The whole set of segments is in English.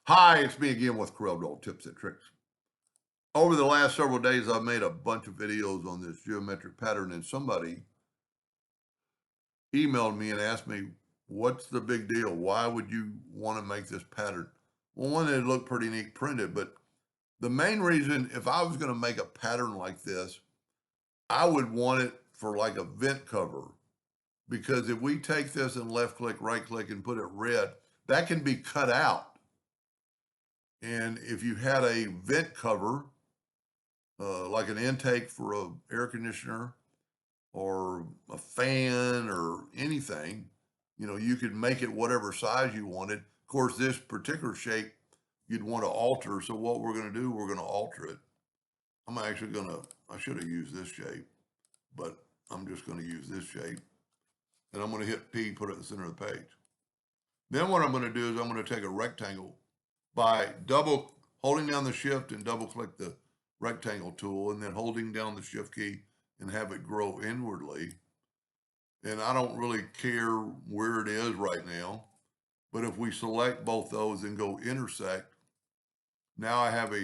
Hi, it's me again with Corel Tips and Tricks. Over the last several days, I've made a bunch of videos on this geometric pattern, and somebody emailed me and asked me, what's the big deal? Why would you want to make this pattern? Well, one, it looked pretty neat printed, but the main reason, if I was going to make a pattern like this, I would want it for like a vent cover. Because if we take this and left click, right click, and put it red, that can be cut out. And if you had a vent cover, like an intake for a air conditioner or a fan or anything, you could make it whatever size you wanted. Of course, this particular shape you'd want to alter. So what we're going to do, we're going to alter it. I'm actually going to, I should have used this shape, but I'm just going to use this shape. And I'm going to hit P, put it in the center of the page. Then what I'm going to do is I'm going to take a rectangle by holding down the shift and double click the rectangle tool and then holding down the shift key and have it grow inwardly. And I don't really care where it is right now, but if we select both those and go intersect, now I have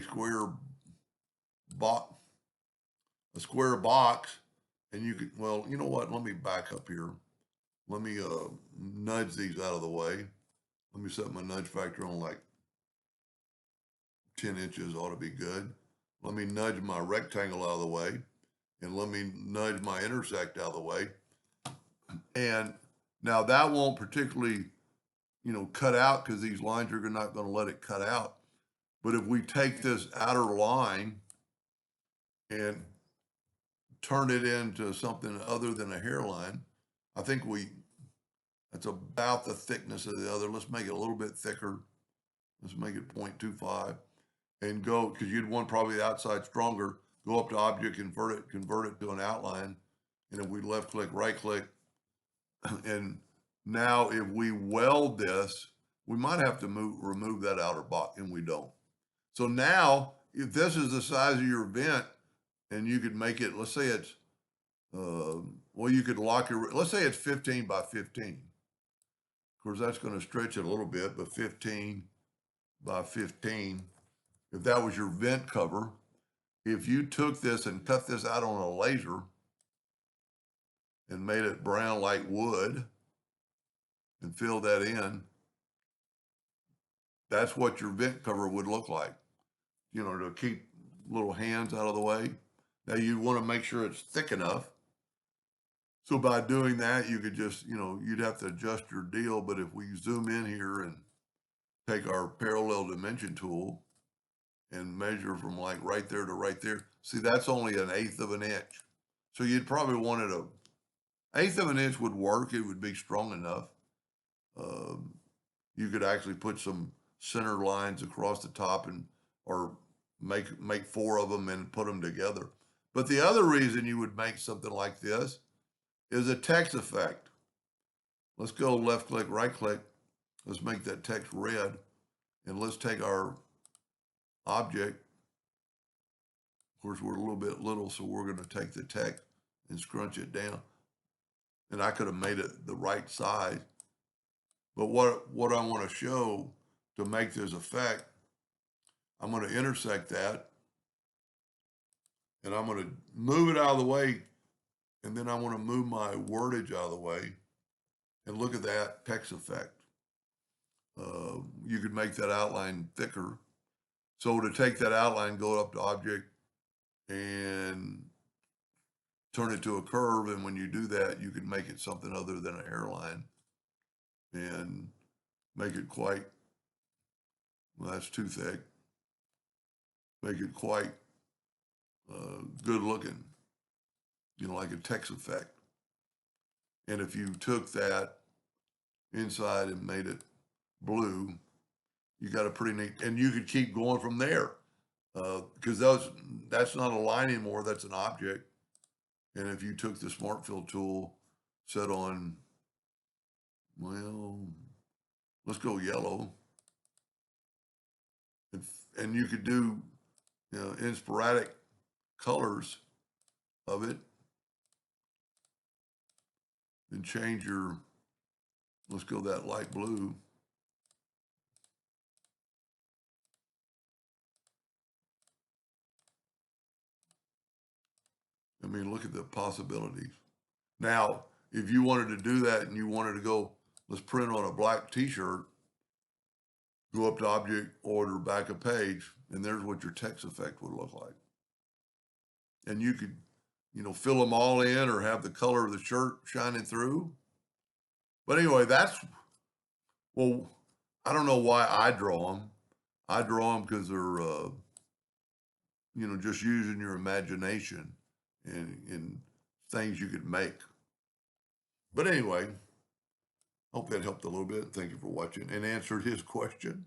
box, a square box, and you could, well, you know what? Let me back up here. Let me nudge these out of the way. Let me set my nudge factor on like 10 inches, ought to be good. Let me nudge my rectangle out of the way, and let me nudge my intersect out of the way. And now that won't particularly, cut out because these lines are not going to let it cut out. But if we take this outer line and turn it into something other than a hairline, I think that's about the thickness of the other. Let's make it a little bit thicker. Let's make it 0.25 and go, because you'd want probably the outside stronger, go up to object, convert it to an outline. And if we left click, right click, and now if we weld this, we might have to remove that outer box, and we don't. So now, if this is the size of your vent, and you could make it, let's say it's, well, you could let's say it's 15 by 15. Of course, that's going to stretch it a little bit, but 15 by 15, if that was your vent cover, if you took this and cut this out on a laser and made it brown like wood and filled that in, that's what your vent cover would look like, to keep little hands out of the way. Now you want to make sure it's thick enough. So by doing that, you could just, you'd have to adjust your deal. But if we zoom in here and take our parallel dimension tool and measure from like right there to right there, see, that's only 1/8 of an inch. So you'd probably want it 1/8 of an inch would work. It would be strong enough. You could actually put some center lines across the top or make 4 of them and put them together. But the other reason you would make something like this is a text effect. Let's go left click, right click. Let's make that text red. And let's take our object. Of course, we're a little bit little, so we're going to take the text and scrunch it down. And I could have made it the right size. But what I want to show to make this effect, I'm going to intersect that. And I'm going to move it out of the way. And then I want to move my wordage out of the way. And look at that text effect. You could make that outline thicker. So to take that outline, go up to object and turn it to a curve. And when you do that, you can make it something other than a hairline and make it quite, well, that's too thick. Make it quite good looking, like a text effect. And if you took that inside and made it blue, you got a pretty neat, and you could keep going from there. Because that's not a line anymore, that's an object. And if you took the Smart Fill tool, set on, well, let's go yellow. And you could do, in sporadic colors of it and change let's go that light blue. mean, look at the possibilities. Now, if you wanted to do that and you wanted to go, let's print on a black t-shirt, go up to object, order, back a page, and there's what your text effect would look like. And you could, you know, fill them all in or have the color of the shirt shining through. But anyway, well, I don't know why I draw them. I draw them because they're, you know, just using your imagination and things you could make. But anyway, hope that helped a little bit. Thank you for watching and answered his question.